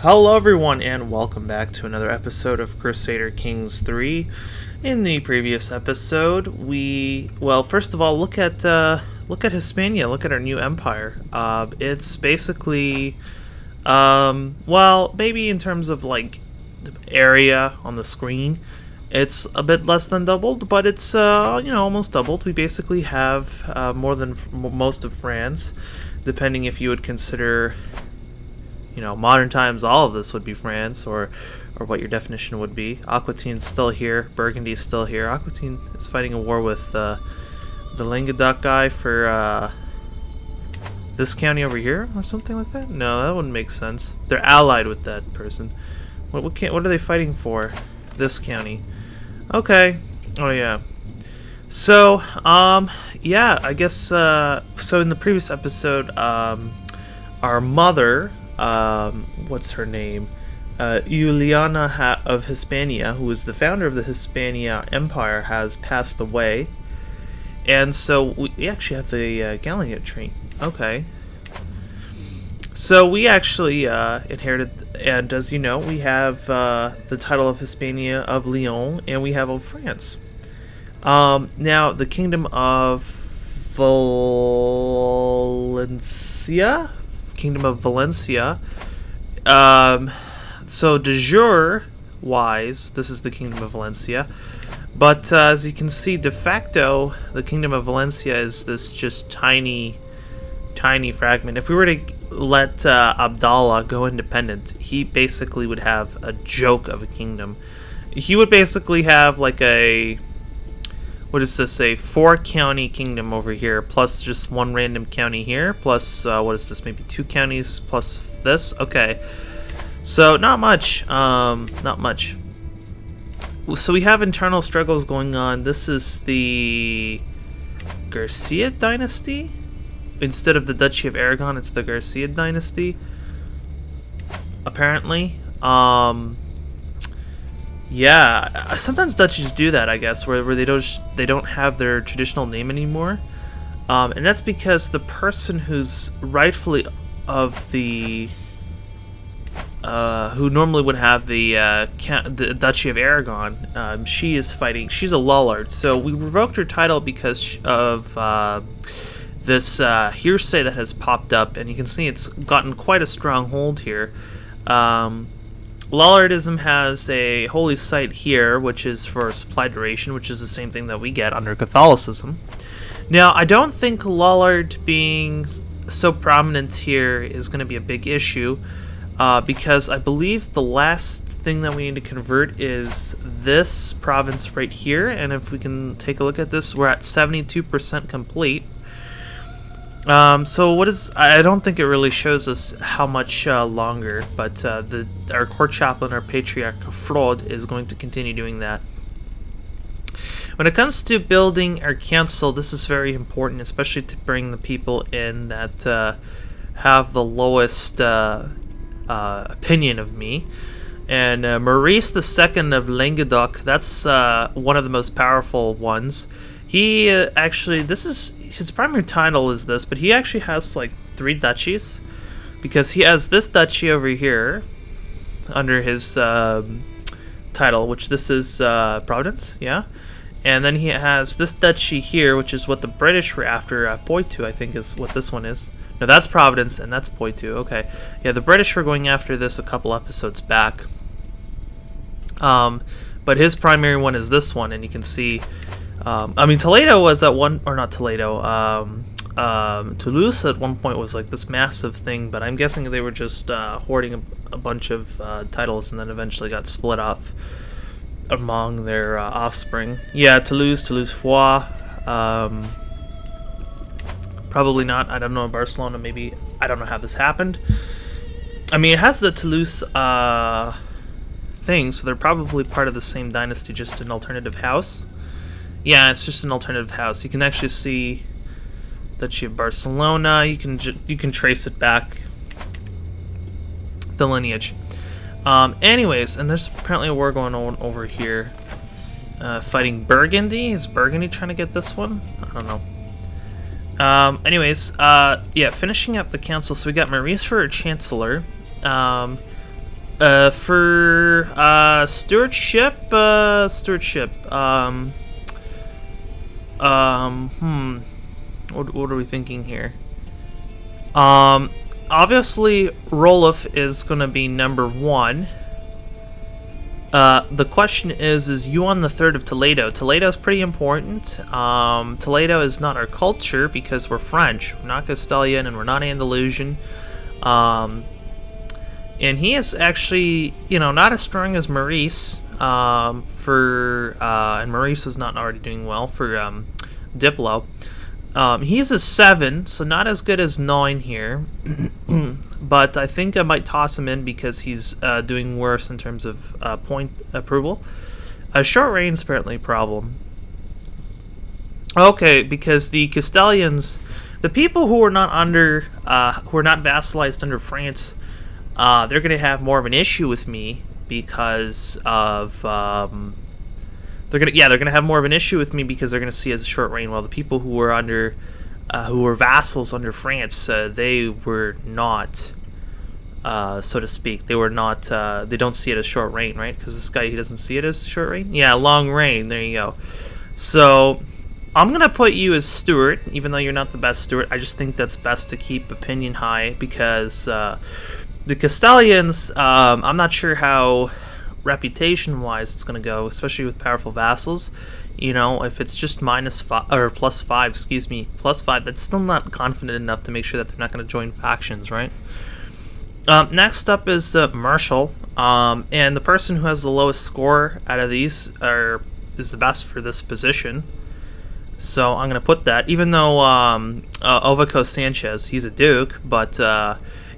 Hello everyone and welcome back to another episode of Crusader Kings III. In the previous episode, first of all, look at Hispania, look at our new empire. It's basically maybe in terms of like the area on the screen, it's a bit less than doubled, but it's almost doubled. We basically have more than most of France, depending if you would consider modern times, all of this would be France, or what your definition would be. Aquitaine's still here. Burgundy's still here. Aquitaine is fighting a war with the Languedoc guy for this county over here, or something like that. No, that wouldn't make sense. They're allied with that person. What are they fighting for? This county. Okay. Oh yeah. So yeah, I guess so in the previous episode, our mother, what's her name? Juliana of Hispania, who was the founder of the Hispania Empire, has passed away. And so we actually have the Galliot train. Okay. So we actually inherited, and as you know, we have the title of Hispania of Lyon, and we have of France. Now, the Kingdom of Valencia? Kingdom of Valencia. So de jure wise, this is the Kingdom of Valencia, but as you can see, de facto, the Kingdom of Valencia is this just tiny fragment. If we were to let Abdallah go independent, he basically would have a joke of a kingdom. He would basically have like a, what does this say, 4-county kingdom over here, plus just one random county here, plus, what is this, maybe 2 counties, plus this? Okay. So, not much. Not much. So we have internal struggles going on. This is the Garcia dynasty? Instead of the Duchy of Aragon, it's the Garcia dynasty. Apparently. Yeah, sometimes duchies do that, I guess, where they don't have their traditional name anymore, and that's because the person who's rightfully of the who normally would have the Duchy of Aragon, she is fighting. She's a Lullard, so we revoked her title because of this hearsay that has popped up, and you can see it's gotten quite a strong hold here. Lollardism has a holy site here, which is for supply duration, which is the same thing that we get under Catholicism. Now, I don't think Lollard being so prominent here is going to be a big issue, because I believe the last thing that we need to convert is this province right here, and if we can take a look at this, we're at 72% complete. So what is? I don't think it really shows us how much longer, but our court chaplain, our patriarch Fraud, is going to continue doing that. When it comes to building our council, this is very important, especially to bring the people in that have the lowest opinion of me. And Maurice II of Languedoc, that's one of the most powerful ones. He actually, this is his primary title is this, but he actually has like 3 duchies, because he has this duchy over here under his title, which this is Providence, yeah, and then he has this duchy here, which is what the British were after. Poitou, I think, is what this one is. No, that's Providence, and that's Poitou. Okay, yeah, the British were going after this a couple episodes back. But his primary one is this one, and you can see. I mean, Toledo was at one, or not Toledo, Toulouse at one point was like this massive thing, but I'm guessing they were just hoarding a bunch of titles and then eventually got split up among their offspring. Yeah, Toulouse, Foix, probably not, I don't know, Barcelona, maybe, I don't know how this happened. I mean, it has the Toulouse thing, so they're probably part of the same dynasty, just an alternative house. Yeah, it's just an alternative house. You can actually see Duchy of Barcelona. You can trace it back, the lineage. Anyways, and there's apparently a war going on over here, fighting Burgundy. Is Burgundy trying to get this one? I don't know. Yeah, finishing up the council. So we got Maurice for our chancellor. For stewardship, what are we thinking here? Obviously, Roloff is gonna be number 1. The question is Yuan the Third of Toledo. Toledo is pretty important. Toledo is not our culture because we're French. We're not Castilian and we're not Andalusian. And he is actually, not as strong as Maurice. And Maurice was not already doing well for Diplo. He's a 7, so not as good as 9 here. But I think I might toss him in because he's doing worse in terms of point approval. Short range is apparently a problem. Okay, because the Castilians, the people who are not vassalized under France, they're going to have more of an issue with me because of they're gonna have more of an issue with me because they're gonna see it as a short reign. While the people who were who were vassals under France, they were not, so to speak, they were not. They don't see it as short reign, right? Because this guy, he doesn't see it as short reign. Yeah, long reign. There you go. So I'm gonna put you as Stewart, even though you're not the best Stewart. I just think that's best to keep opinion high because the Castilians. I'm not sure how reputation-wise it's going to go, especially with powerful vassals. If it's just -5 or +5, +5, that's still not confident enough to make sure that they're not going to join factions, right? Next up is Marshall, and the person who has the lowest score out of these is the best for this position. So I'm going to put that, even though Ovico Sanchez, he's a duke, but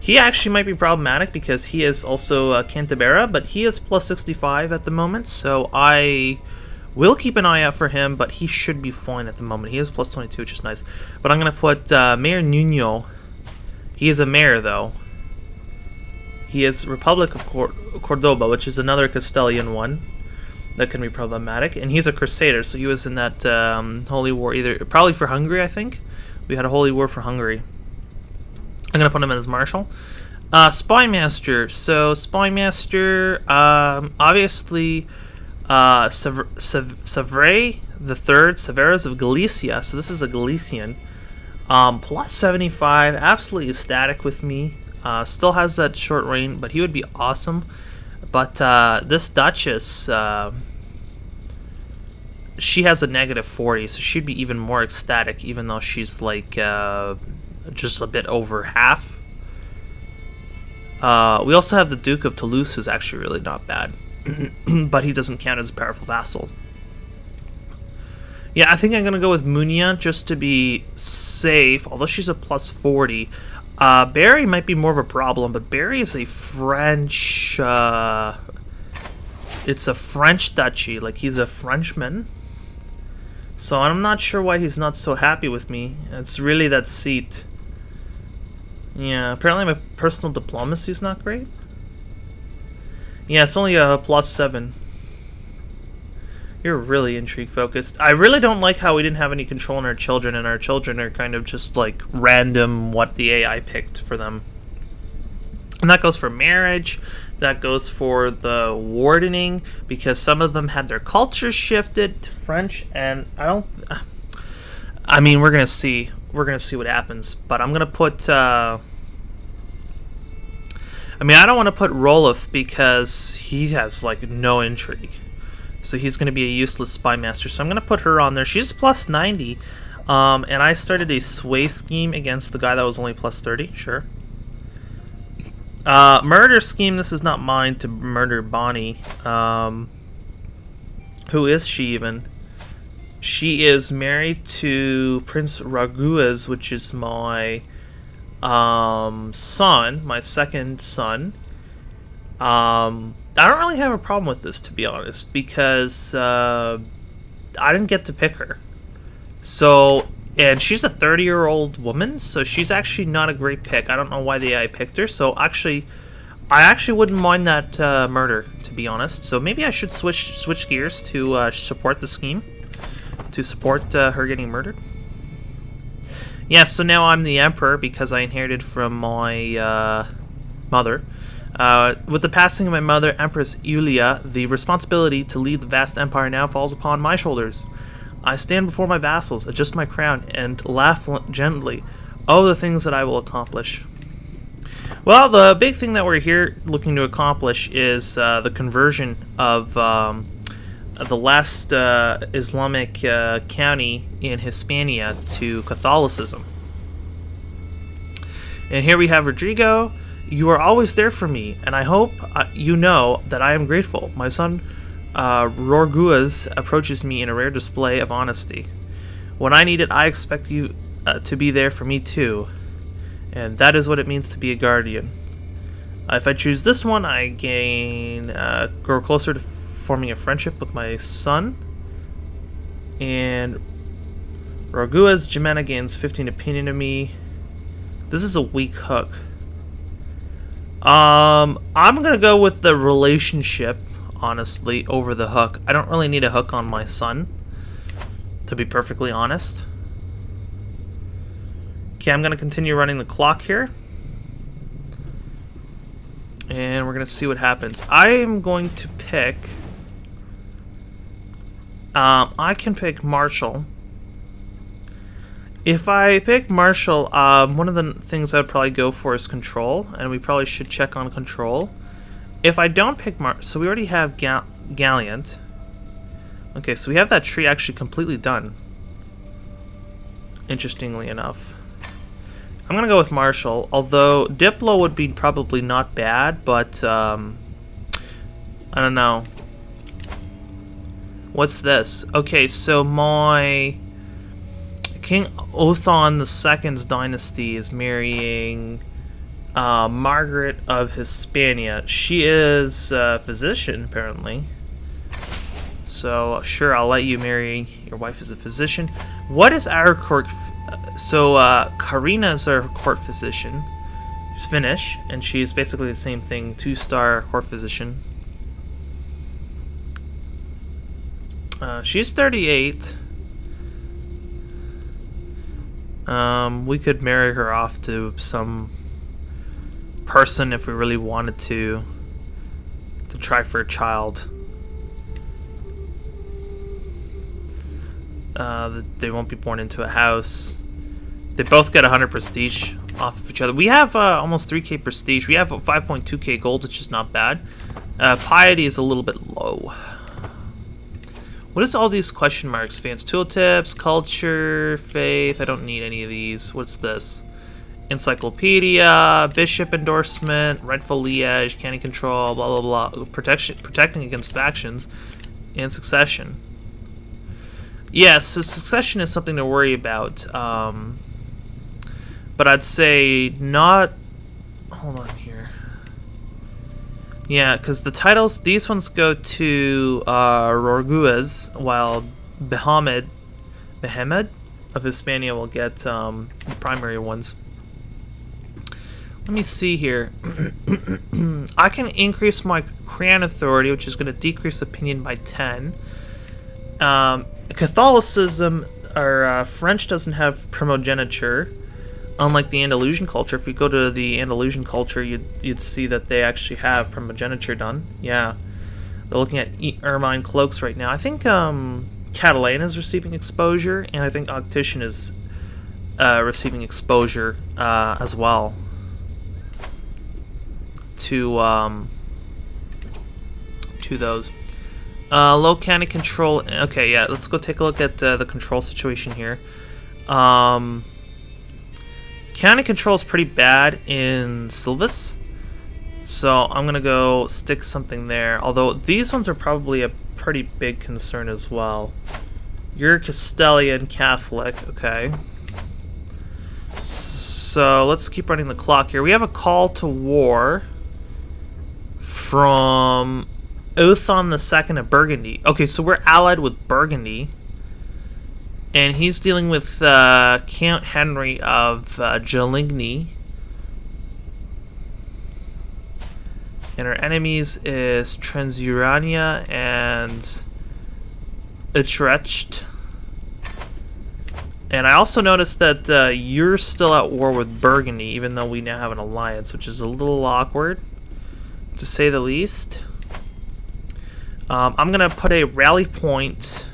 he actually might be problematic because he is also Cantabera, but he is +65 at the moment, so I will keep an eye out for him, but he should be fine at the moment. He is +22, which is nice. But I'm going to put Mayor Nuno. He is a mayor, though. He is Republic of Cordoba, which is another Castilian one that can be problematic, and he's a Crusader, so he was in that Holy War, probably for Hungary, I think. We had a Holy War for Hungary. I'm going to put him in as Marshal. Spymaster. So, Spymaster, obviously, Savre the Third, Severas of Galicia. So, this is a Galician. +75, absolutely ecstatic with me. Still has that short reign, but he would be awesome. But this Duchess, she has a -40, so she'd be even more ecstatic, even though she's like just a bit over half. We also have the Duke of Toulouse, who's actually really not bad, but he doesn't count as a powerful vassal. Yeah, I think I'm going to go with Munia just to be safe, although she's a +40. Barry might be more of a problem, but Barry is a French... it's a French duchy, like he's a Frenchman. So I'm not sure why he's not so happy with me. It's really that seat. Yeah, apparently my personal diplomacy is not great. Yeah, it's only a +7. You're really intrigue focused. I really don't like how we didn't have any control on our children, and our children are kind of just like random what the AI picked for them. And that goes for marriage, that goes for the wardening, because some of them had their culture shifted to French, and I mean, we're gonna see what happens, but I'm gonna put I don't want to put Roloff because he has like no intrigue. So he's going to be a useless spymaster. So I'm going to put her on there. She's +90. And I started a sway scheme against the guy that was only +30. Sure. Murder scheme. This is not mine to murder Bonnie. Who is she even? She is married to Prince Raguez, which is my son, my second son. I don't really have a problem with this, to be honest, because I didn't get to pick her. So, and she's a 30-year-old woman, so she's actually not a great pick. I don't know why the AI picked her. So actually, I actually wouldn't mind that murder, to be honest. So maybe I should switch gears to support the scheme, to support her getting murdered. Yeah, so now I'm the emperor because I inherited from my mother. With the passing of my mother, Empress Yulia, the responsibility to lead the vast empire now falls upon my shoulders. I stand before my vassals, adjust my crown, and laugh gently. Oh, the things that I will accomplish. Well, the big thing that we're here looking to accomplish is the conversion of the last Islamic county in Hispania to Catholicism. And here we have Rodrigo. You are always there for me, and I hope you know that I am grateful. My son Rorguas approaches me in a rare display of honesty. When I need it, I expect you to be there for me too. And that is what it means to be a guardian. If I choose this one, I grow closer to forming a friendship with my son. And Rorguas Jimena gains 15 opinion of me. This is a weak hook. I'm gonna go with the relationship, honestly, over the hook. I don't really need a hook on my son, to be perfectly honest. Okay, I'm gonna continue running the clock here. And we're gonna see what happens. I am going to pick... I can pick Marshall. If I pick Marshall, one of the things I'd probably go for is control, and we probably should check on control. If I don't pick Marshall, so we already have Gallant. Okay, so we have that tree actually completely done. Interestingly enough. I'm gonna go with Marshall, although Diplo would be probably not bad, but, I don't know. What's this? Okay, so my... King Othon II's dynasty is marrying Margaret of Hispania. She is a physician, apparently. So, sure, I'll let you marry your wife as a physician. What is our court... Karina is our court physician. She's Finnish, and she's basically the same thing. 2-star court physician. She's 38. We could marry her off to some person if we really wanted to try for a child. They won't be born into a house. They both get 100 prestige off of each other. We have almost 3k prestige. We have 5.2k gold, which is not bad. Piety is a little bit low. What is all these question marks? Advanced tooltips, culture, faith. I don't need any of these. What's this? Encyclopedia, bishop endorsement, rightful liege, cannon control, blah blah blah. Protecting against factions, and succession. Yes, so succession is something to worry about. But I'd say not. Hold on here. Yeah, because the titles, these ones go to Rorguas, while Behamed of Hispania will get the primary ones. Let me see here. I can increase my crown authority, which is going to decrease opinion by 10. Catholicism, or French doesn't have primogeniture. Unlike the Andalusian culture, if we go to the Andalusian culture, you'd see that they actually have primogeniture done. Yeah. They're looking at ermine cloaks right now. I think Catalan is receiving exposure, and I think Octitian is receiving exposure as well to those. Low cannon control. Okay, yeah, let's go take a look at the control situation here. Cannon control is pretty bad in Silvis, so I'm gonna go stick something there. Although these ones are probably a pretty big concern as well. You're Castilian Catholic, okay. So let's keep running the clock here. We have a call to war from Othon II of Burgundy. Okay, so we're allied with Burgundy. And he's dealing with Count Henry of Geligny. And our enemies is Transurania and Utrecht. And I also noticed that you're still at war with Burgundy, even though we now have an alliance, which is a little awkward. to say the least. I'm gonna put a rally point.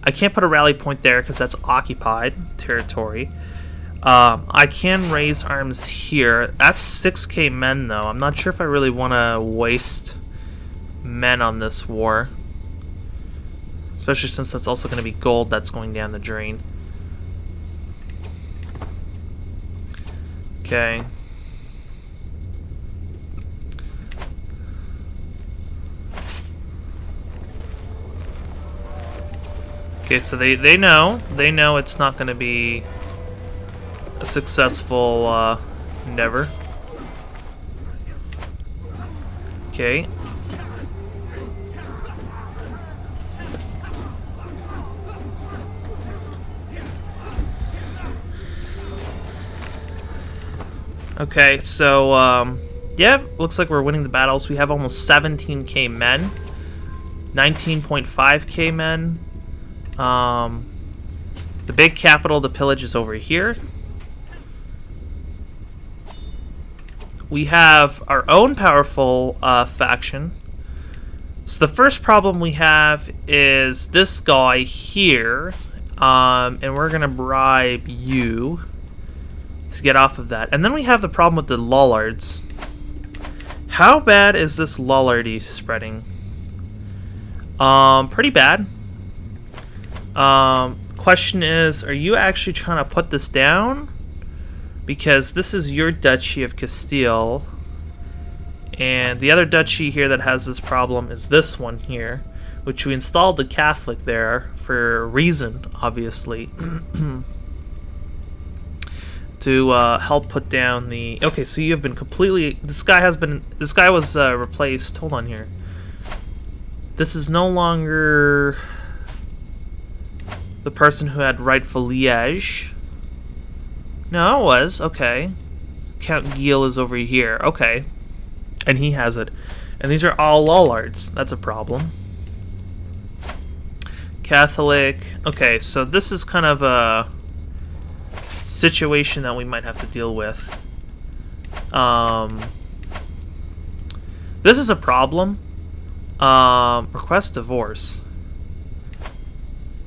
I can't put a rally point there because that's occupied territory. I can raise arms here. That's 6k men, though. I'm not sure if I really want to waste men on this war. Especially since that's also going to be gold that's going down the drain. Okay. Okay, so they know it's not going to be a successful endeavor. Okay. Okay, so yeah, looks like we're winning the battles. We have almost 17k men, 19.5k men. The big capital to pillage is over here. We have our own powerful faction. So the first problem we have is this guy here, and we're gonna bribe you to get off of that. And then we have the problem with the Lollards. How bad is this Lollardy spreading? Pretty bad. Question is, are you actually trying to put this down? Because this is your Duchy of Castile. And the other duchy here that has this problem is this one here, which we installed the Catholic there for a reason, obviously. To help put down the... Okay, so you have been completely... This guy was replaced. Hold on here. This is no longer the person who had rightful liège. No, it was. Okay. Count Gil is over here. Okay. And he has it. And these are all Lollards. That's a problem. Catholic. Okay, so this is kind of a situation that we might have to deal with. This is a problem. Request divorce.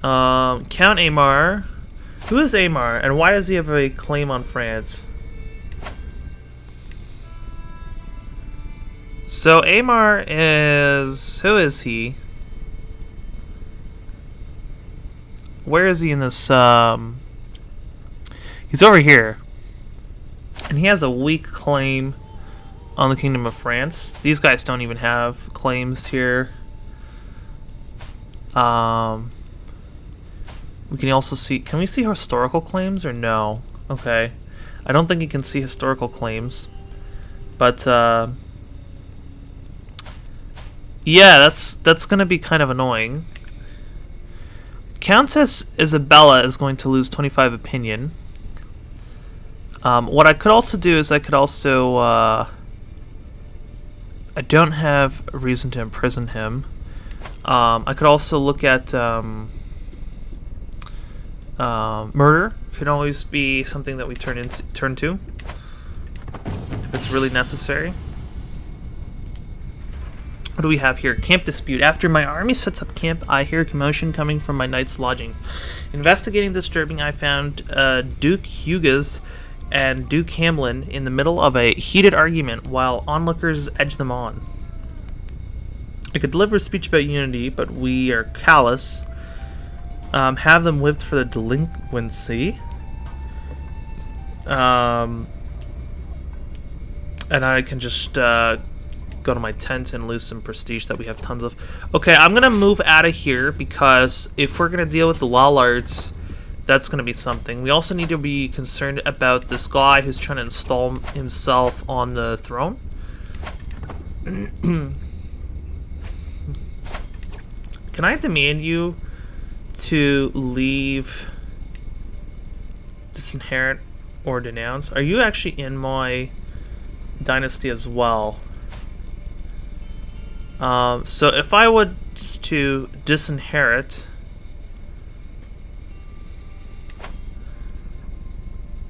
Count Aymar. Who is Aymar, and why does he have a claim on France? So Aymar is... Who is he? Where is he in this... He's over here. And he has a weak claim on the Kingdom of France. These guys don't even have claims here. We can also see... Can we see historical claims or no? Okay. I don't think you can see historical claims. But, yeah, that's going to be kind of annoying. Countess Isabella is going to lose 25 opinion. What I could also do is I could also... I don't have a reason to imprison him. I could also look at... murder could always be something that we turn to if it's really necessary. What do we have here? Camp dispute. After my army sets up camp, I hear commotion coming from my knight's lodgings. Investigating the disturbing, I found Duke Hugas and Duke Hamlin in the middle of a heated argument while onlookers edge them on. I could deliver a speech about unity, but we are callous. Have them whipped for the delinquency. And I can just go to my tent and lose some prestige that we have tons of. Okay, I'm going to move out of here because if we're going to deal with the Lollards, that's going to be something. We also need to be concerned about this guy who's trying to install himself on the throne. Can I demand you to leave, disinherit, or denounce? Are you actually in my dynasty as well? So if I would to disinherit,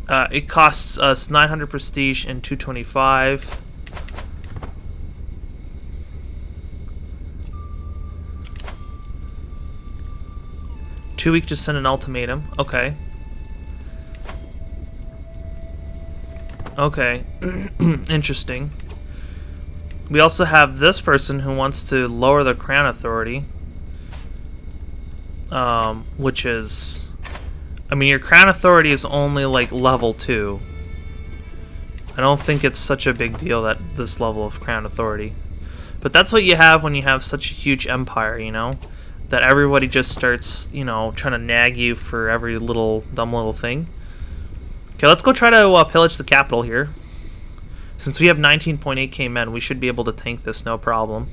it costs us 900 prestige and 225. 2 weeks to send an ultimatum. Okay. Okay. Interesting. We also have this person who wants to lower the crown authority. Which is... I mean, your crown authority is only, like, level 2. I don't think it's such a big deal that this level of crown authority. But that's what you have when you have such a huge empire, you know? That everybody just starts, you know, trying to nag you for every little dumb little thing. Okay, let's go try to pillage the capital here. Since we have 19.8k men, we should be able to tank this no problem.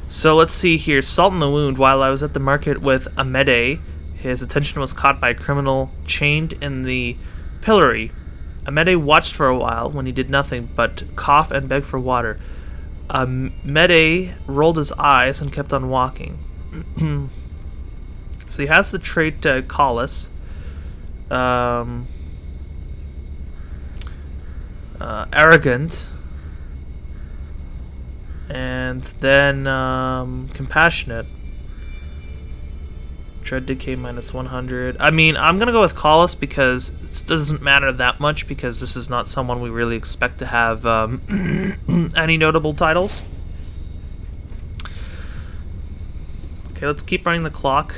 So let's see here. Salt in the wound. While I was at the market with Amede, his attention was caught by a criminal chained in the pillory. Amede watched for a while when he did nothing but cough and beg for water. Amede rolled his eyes and kept on walking. So he has the trait Collis. Arrogant. And then compassionate. Dread decay minus 100. I mean, I'm gonna go with Collis because it doesn't matter that much because this is not someone we really expect to have any notable titles. Okay, let's keep running the clock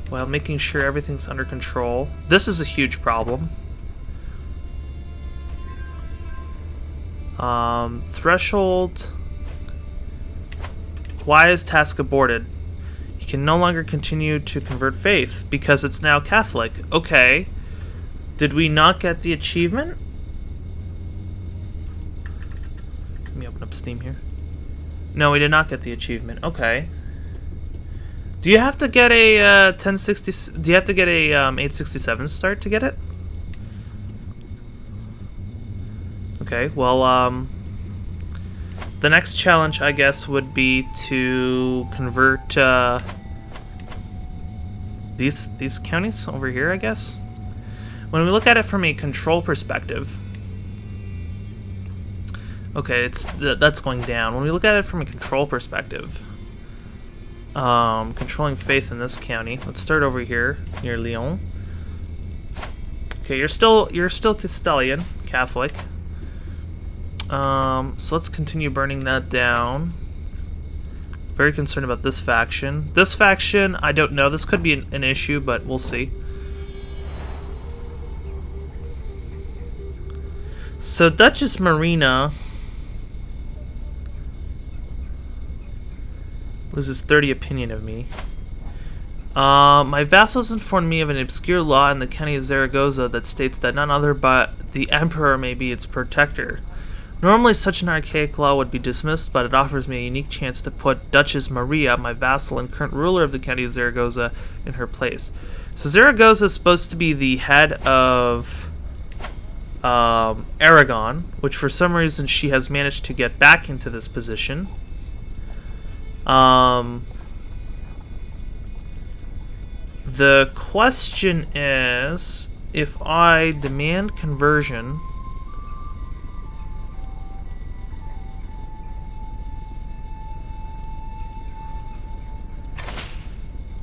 while making sure everything's under control. This is a huge problem. Threshold. Why is task aborted? You can no longer continue to convert faith because it's now Catholic. Okay. Did we not get the achievement? Let me open up Steam here. No, we did not get the achievement. Okay. Do you have to get a 1060? Do you have to get a 867 start to get it? Okay. Well, the next challenge, I guess, would be to convert these counties over here, I guess. When we look at it from a control perspective, okay, that's going down. When we look at it from a control perspective, controlling faith in this county. Let's start over here near Lyon. Okay, you're still Castilian, Catholic. So let's continue burning that down. Very concerned about this faction. This faction, I don't know. This could be an issue, but we'll see. So Duchess Marina loses 30 opinion of me. My vassals informed me of an obscure law in the county of Zaragoza that states that none other but the emperor may be its protector. Normally such an archaic law would be dismissed, but it offers me a unique chance to put Duchess Maria, my vassal and current ruler of the county of Zaragoza, in her place. So Zaragoza is supposed to be the head of Aragon, which for some reason she has managed to get back into this position. The question is, if I demand conversion...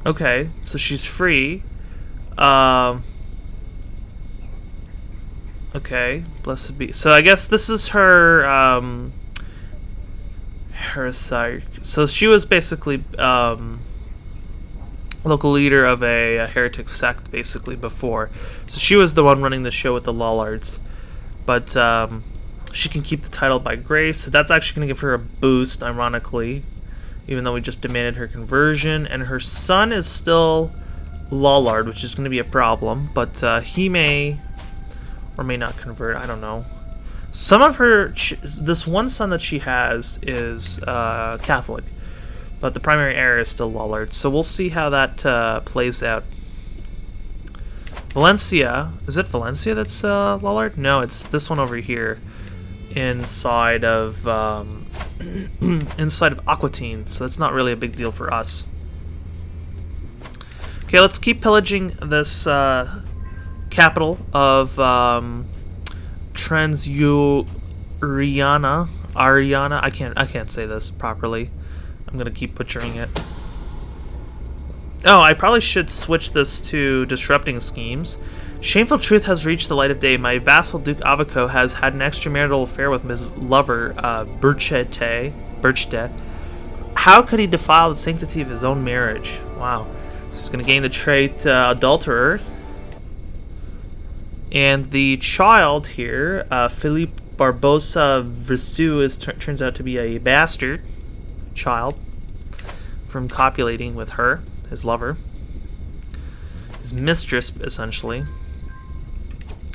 Okay, so she's free. Okay, blessed be. So I guess this is her, her sire. So she was basically, local leader of a heretic sect, basically, before. So she was the one running the show with the Lollards. But, she can keep the title by grace, so that's actually going to give her a boost, ironically. Even though we just demanded her conversion. And her son is still Lollard, which is going to be a problem. But he may or may not convert. I don't know. Some of her... This one son that she has is Catholic. But the primary heir is still Lollard. So we'll see how that plays out. Valencia. Is it Valencia that's Lollard? No, it's this one over here. Inside of... inside of Aquitaine, so that's not really a big deal for us. Okay, let's keep pillaging this capital of Ariana. I can't say this properly. I'm gonna keep butchering it. Oh, I probably should switch this to disrupting schemes. Shameful truth has reached the light of day. My vassal Duke Avaco has had an extramarital affair with his lover, Birchete. How could he defile the sanctity of his own marriage? Wow. So he's going to gain the trait adulterer. And the child here, Philippe Barbosa Visu, turns out to be a bastard child from copulating with her, his lover. His mistress, essentially.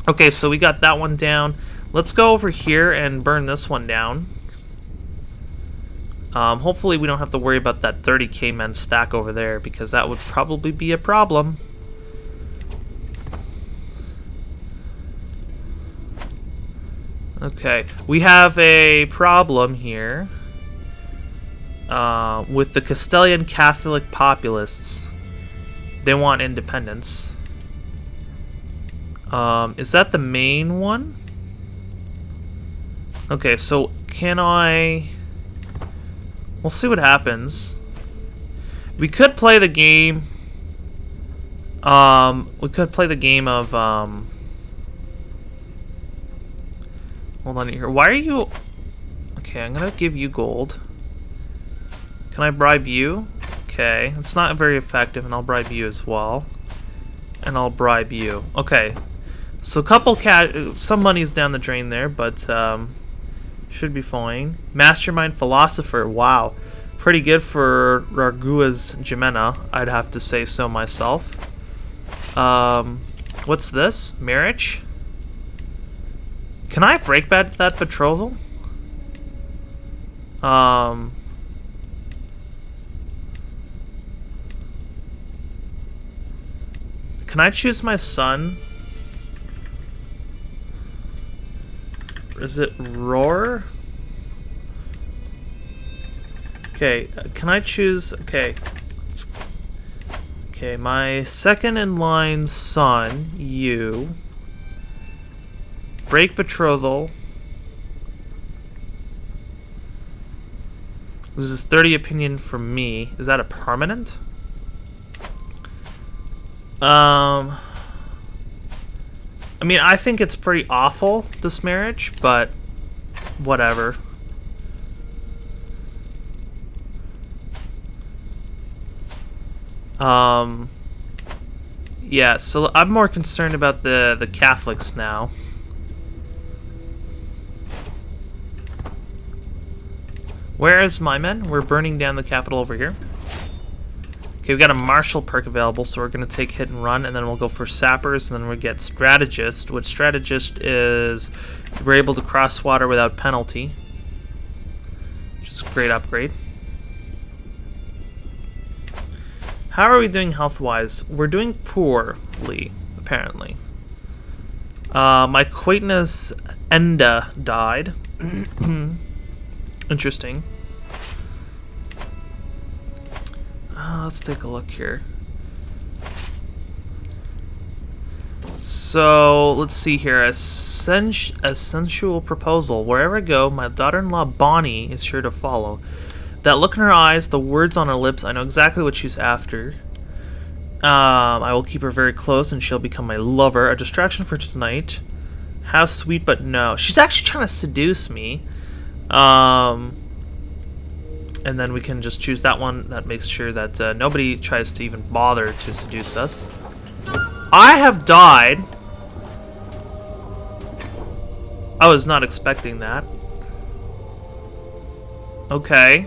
Okay, so we got that one down. Let's go over here and burn this one down. Hopefully we don't have to worry about that 30k men stack over there, because that would probably be a problem. Okay, we have a problem here with the Castilian Catholic populists. They want independence. Is that the main one? Okay, so can I... We'll see what happens. We could play the game... we could play the game of... Hold on here. Why are you... Okay, I'm gonna give you gold. Can I bribe you? Okay, it's not very effective, and I'll bribe you as well. And I'll bribe you. Okay. So some money's down the drain there, but should be fine. Mastermind philosopher, wow, pretty good for Ragua's Jimena, I'd have to say so myself. What's this? Marriage? Can I break that betrothal? Can I choose my son? Is it Roar? Okay, can I choose... Okay. Okay, my second in line son, you. Break betrothal. Loses 30 opinion from me. Is that a permanent? I mean, I think it's pretty awful, this marriage, but whatever. Yeah, so I'm more concerned about the Catholics now. Where is my men? We're burning down the capital over here. Okay, we've got a martial perk available, so we're going to take hit and run, and then we'll go for sappers, and then we'll get strategist, which strategist is we're able to cross water without penalty, which is a great upgrade. How are we doing health-wise? We're doing poorly, apparently. My Quaitness Enda died. Interesting. Let's take a look here. So, let's see here. A sensual proposal. Wherever I go, my daughter-in-law Bonnie is sure to follow. That look in her eyes, the words on her lips, I know exactly what she's after. I will keep her very close and she'll become my lover. A distraction for tonight. How sweet, but no. She's actually trying to seduce me. And then we can just choose that one. That makes sure that nobody tries to even bother to seduce us. I have died. I was not expecting that. Okay.